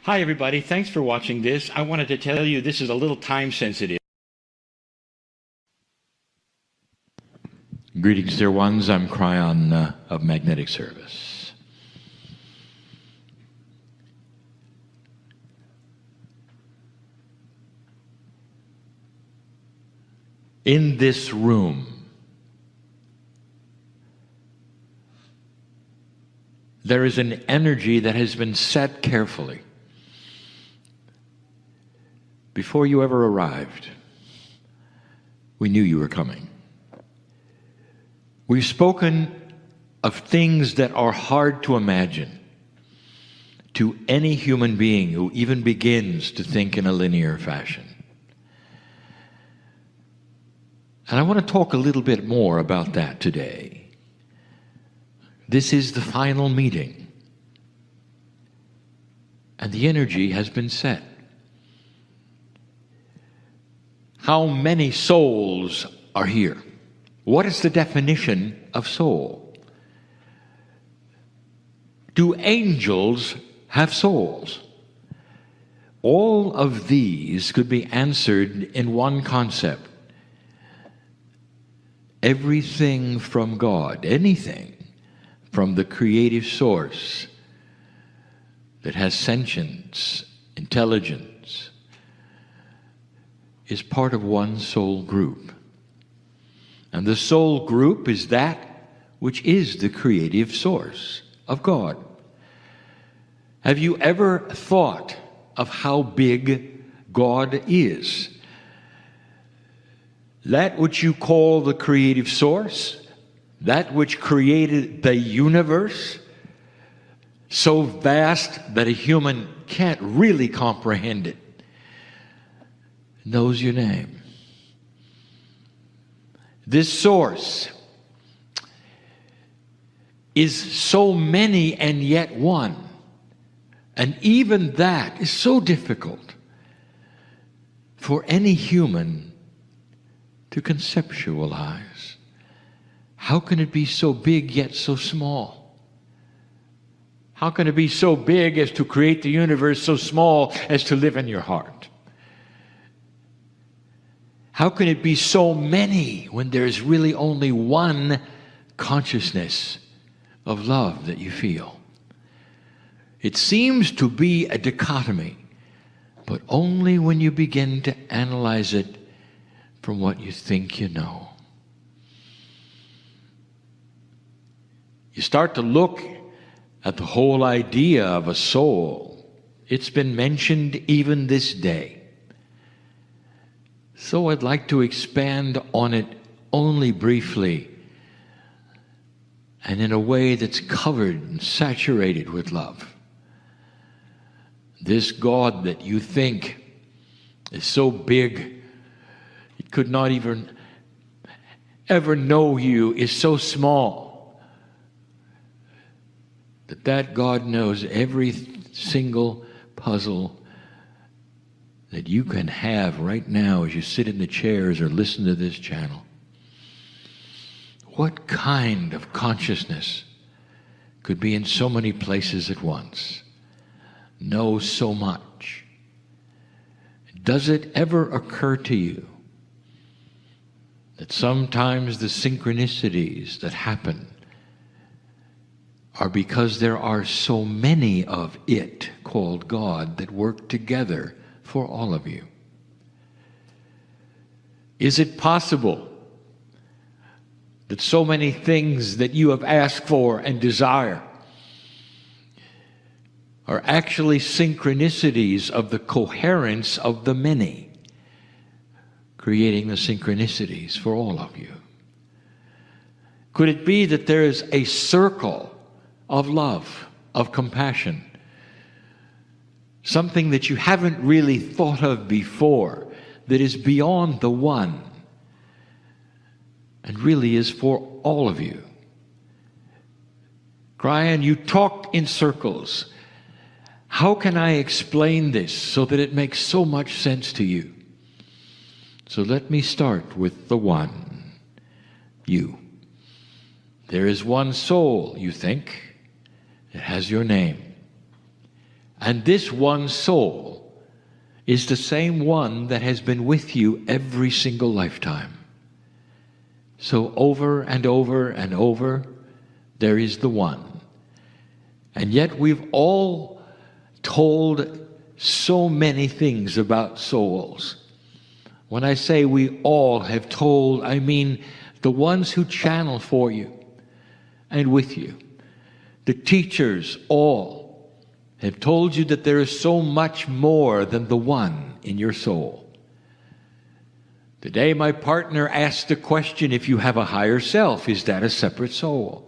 Hi everybody, thanks for watching this. I wanted to tell you this is a little time sensitive. Greetings dear ones, I'm Kryon of Magnetic Service. In this room, there is an energy that has been set carefully. Before you ever arrived, we knew you were coming. We've spoken of things that are hard to imagine to any human being who even begins to think in a linear fashion. And I want to talk a little bit more about that today. This is the final meeting, and the energy has been set. How many souls are here? What is the definition of soul? Do angels have souls? All of these could be answered in one concept. Everything from God, anything from the creative source that has sentience, intelligence, is part of one soul group. And the soul group is that which is the creative source of God. Have you ever thought of how big God is? That which you call the creative source, that which created the universe, so vast that a human can't really comprehend it, knows your name. This source is so many and yet one. And even that is so difficult for any human to conceptualize. How can it be so big yet so small? How can it be so big as to create the universe, so small as to live in your heart? How can it be so many when there's really only one consciousness of love that you feel? It seems to be a dichotomy, but only when you begin to analyze it from what you think you know. You start to look at the whole idea of a soul. It's been mentioned even this day. So I'd like to expand on it only briefly and in a way that's covered and saturated with love. This God that you think is so big, it could not even ever know you, is so small that God knows every single puzzle that you can have right now as you sit in the chairs or listen to this channel. What kind of consciousness could be in so many places at once, know so much? Does it ever occur to you that sometimes the synchronicities that happen are because there are so many of it, called God, that work together for all of you? Is it possible that so many things that you have asked for and desire are actually synchronicities of the coherence of the many, creating the synchronicities for all of you? Could it be that there is a circle of love, of compassion, something that you haven't really thought of before, that is beyond the one and really is for all of you? Kryon, you talked in circles. How can I explain this so that it makes so much sense to you? So let me start with the one, you. There is one soul, you think. It has your name. And this one soul is the same one that has been with you every single lifetime. So over and over and over, there is the one. And yet we've all told so many things about souls. When I say we all have told, I mean the ones who channel for you and with you. The teachers all have told you that there is so much more than the one in your soul. Today my partner asked the question, if you have a higher self, is that a separate soul?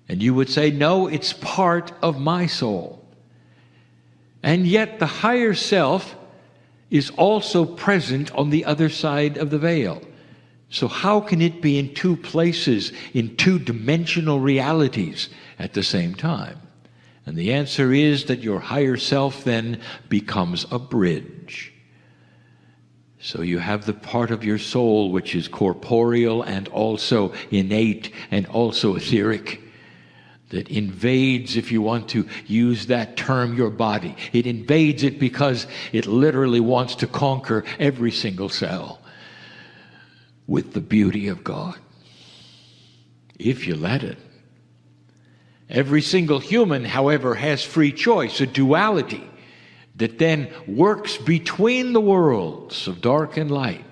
And you would say, no, it's part of my soul. And yet the higher self is also present on the other side of the veil. So how can it be in two places, in two-dimensional realities at the same time? And the answer is that your higher self then becomes a bridge. So you have the part of your soul which is corporeal and also innate and also etheric, that invades, if you want to use that term, your body. It invades it because it literally wants to conquer every single cell with the beauty of God, if you let it. Every single human, however, has free choice, a duality that then works between the worlds of dark and light.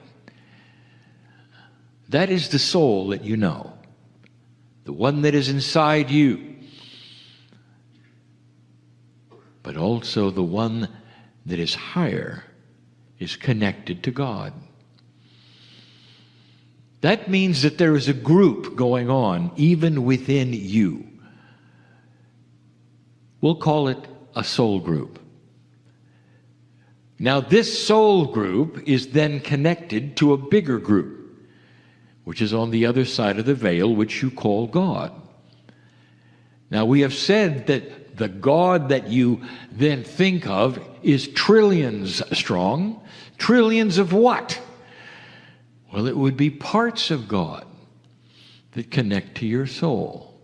That is the soul that you know, the one that is inside you, but also the one that is higher, is connected to God. That means that there is a group going on even within you. We'll call it a soul group. Now this soul group is then connected to a bigger group, which is on the other side of the veil, which you call God. Now we have said that the God that you then think of is trillions strong. Trillions of what? Well, it would be parts of God that connect to your soul.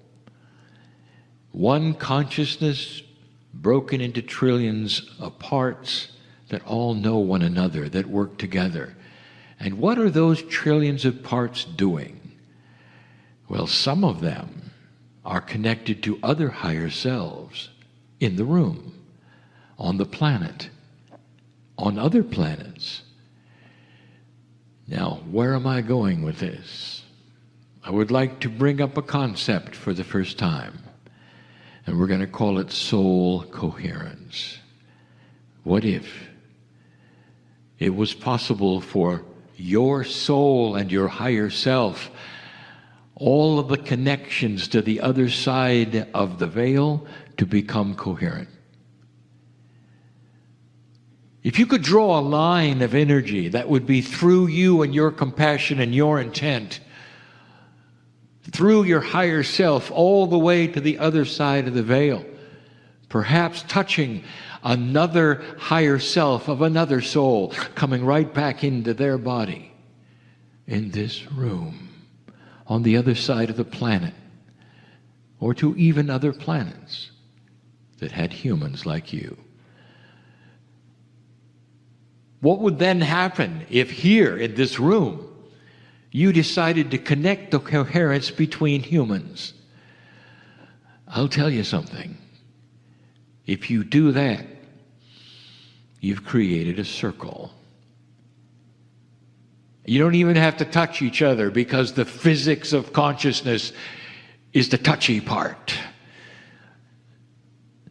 One consciousness broken into trillions of parts that all know one another, that work together. And what are those trillions of parts doing? Well, some of them are connected to other higher selves in the room, on the planet, on other planets. Now, where am I going with this? I would like to bring up a concept for the first time, and we're going to call it soul coherence. What if it was possible for your soul and your higher self, all of the connections to the other side of the veil, to become coherent? If you could draw a line of energy that would be through you and your compassion and your intent, through your higher self, all the way to the other side of the veil, perhaps touching another higher self of another soul, coming right back into their body, in this room, on the other side of the planet, or to even other planets that had humans like you. What would then happen if here in this room you decided to connect the coherence between humans? I'll tell you something. If you do that, you've created a circle. You don't even have to touch each other, because the physics of consciousness is the touchy part.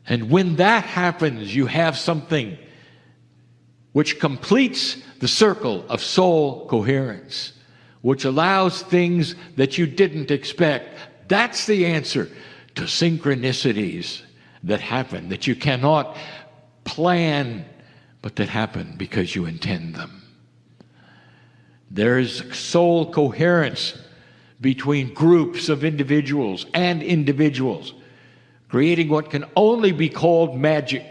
And when that happens, you have something which completes the circle of soul coherence, which allows things that you didn't expect. That's the answer to synchronicities that happen, that you cannot plan, but that happen because you intend them. There's soul coherence between groups of individuals and individuals, creating what can only be called magic,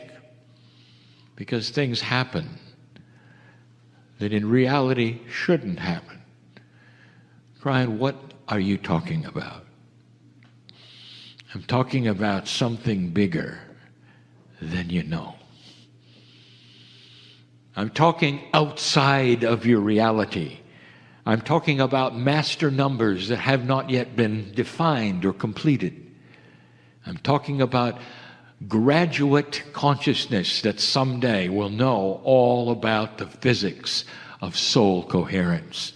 because things happen that in reality shouldn't happen. Kryon, what are you talking about? I'm talking about something bigger than you know. I'm talking outside of your reality. I'm talking about master numbers that have not yet been defined or completed. I'm talking about graduate consciousness that someday will know all about the physics of soul coherence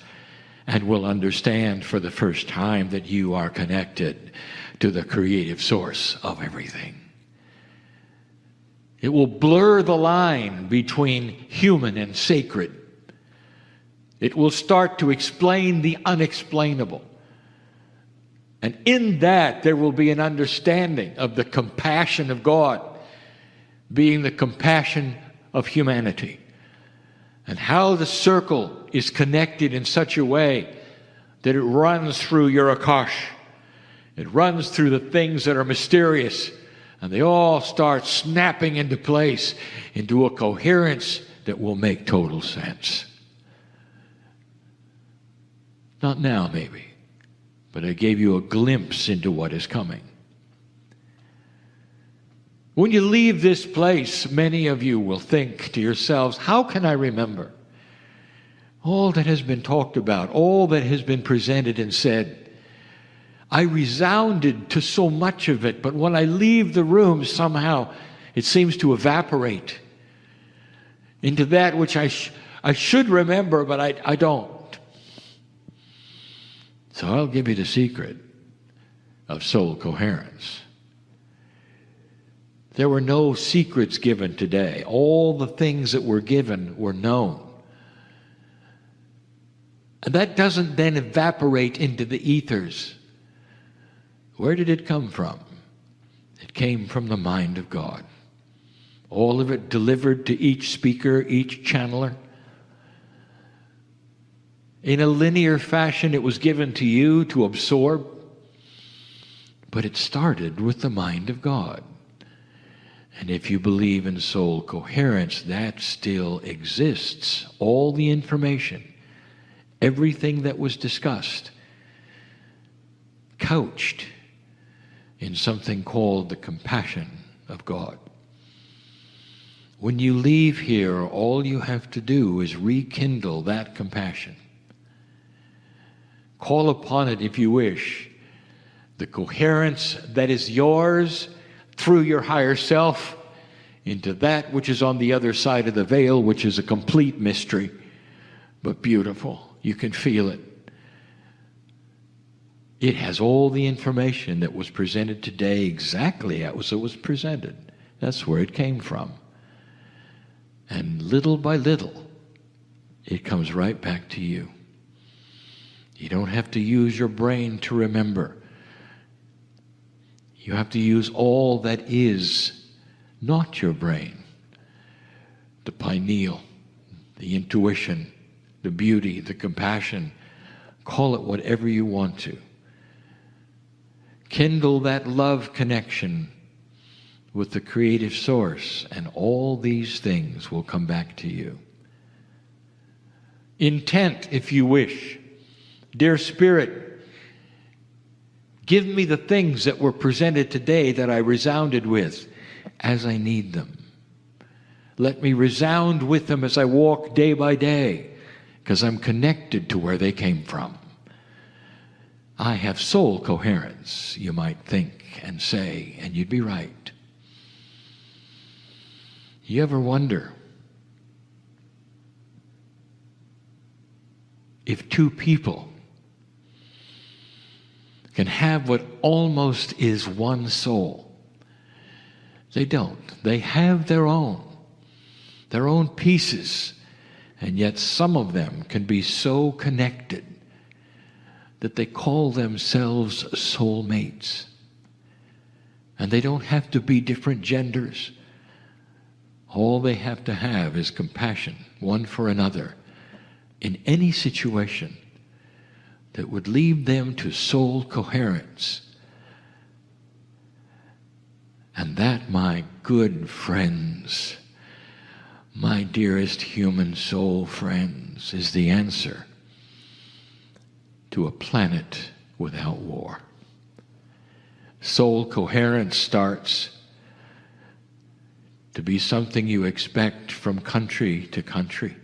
and will understand for the first time that you are connected to the creative source of everything. It will blur the line between human and sacred. It will start to explain the unexplainable. And in that, there will be an understanding of the compassion of God being the compassion of humanity. And how the circle is connected in such a way that it runs through your Akash. It runs through the things that are mysterious. And they all start snapping into place, into a coherence that will make total sense. Not now, maybe, but I gave you a glimpse into what is coming. When you leave this place, many of you will think to yourselves, how can I remember all that has been talked about, all that has been presented and said? I resounded to so much of it, but when I leave the room, somehow it seems to evaporate into that which I should remember, but I don't. So I'll give you the secret of soul coherence. There were no secrets given today. All the things that were given were known. And that doesn't then evaporate into the ethers. Where did it come from? It came from the mind of God. All of it delivered to each speaker, each channeler. In a linear fashion, it was given to you to absorb. But it started with the mind of God. And if you believe in soul coherence, that still exists. All the information, everything that was discussed, couched in something called the compassion of God. When you leave here, all you have to do is rekindle that compassion. Call upon it if you wish. The coherence that is yours through your higher self into that which is on the other side of the veil, which is a complete mystery, but beautiful. You can feel it. It has all the information that was presented today exactly as it was presented. That's where it came from. And little by little, it comes right back to you. You don't have to use your brain to remember. You have to use all that is not your brain. The pineal, the intuition, the beauty, the compassion. Call it whatever you want to. Kindle that love connection with the creative source, and all these things will come back to you. Intent, if you wish. Dear Spirit, give me the things that were presented today that I resounded with as I need them. Let me resound with them as I walk day by day, because I'm connected to where they came from. I have soul coherence, you might think and say, and you'd be right. You ever wonder if two people can have what almost is one soul? They don't. They have their own pieces, and yet some of them can be so connected that they call themselves soulmates. And they don't have to be different genders. All they have to have is compassion, one for another, in any situation that would lead them to soul coherence. And that, my good friends, my dearest human soul friends, is the answer to a planet without war. Soul coherence starts to be something you expect from country to country,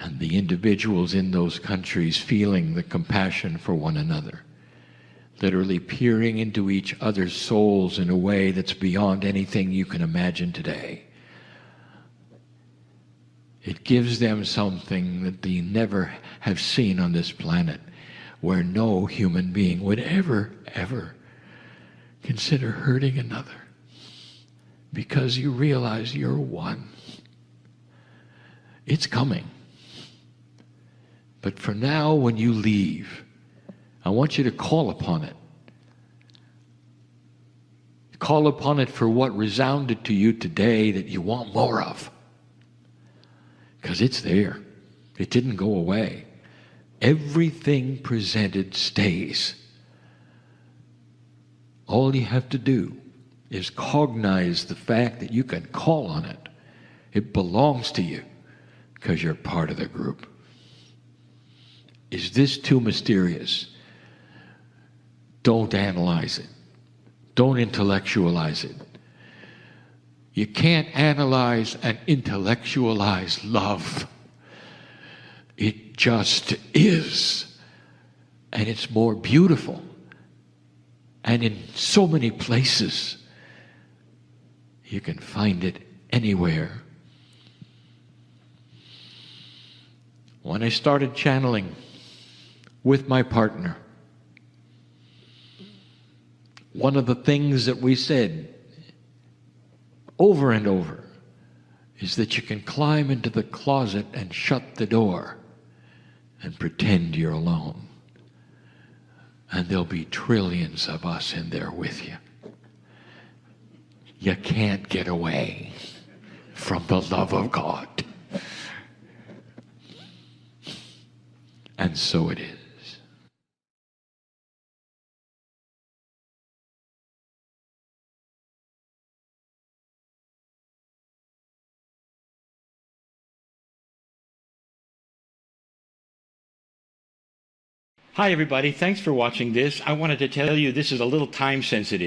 and the individuals in those countries feeling the compassion for one another, literally peering into each other's souls in a way that's beyond anything you can imagine today. It gives them something that they never have seen on this planet, where no human being would ever consider hurting another, because you realize you're one. It's coming. But for now, when you leave, I want you to call upon it. Call upon it for what resounded to you today that you want more of. Because it's there. It didn't go away. Everything presented stays. All you have to do is cognize the fact that you can call on it. It belongs to you because you're part of the group. Is this too mysterious? Don't analyze it. Don't intellectualize it. You can't analyze and intellectualize love. It just is. And it's more beautiful. And in so many places, you can find it anywhere. When I started channeling with my partner, one of the things that we said over and over is that you can climb into the closet and shut the door and pretend you're alone. And there'll be trillions of us in there with you. You can't get away from the love of God. And so it is. Hi everybody, thanks for watching this. I wanted to tell you this is a little time sensitive.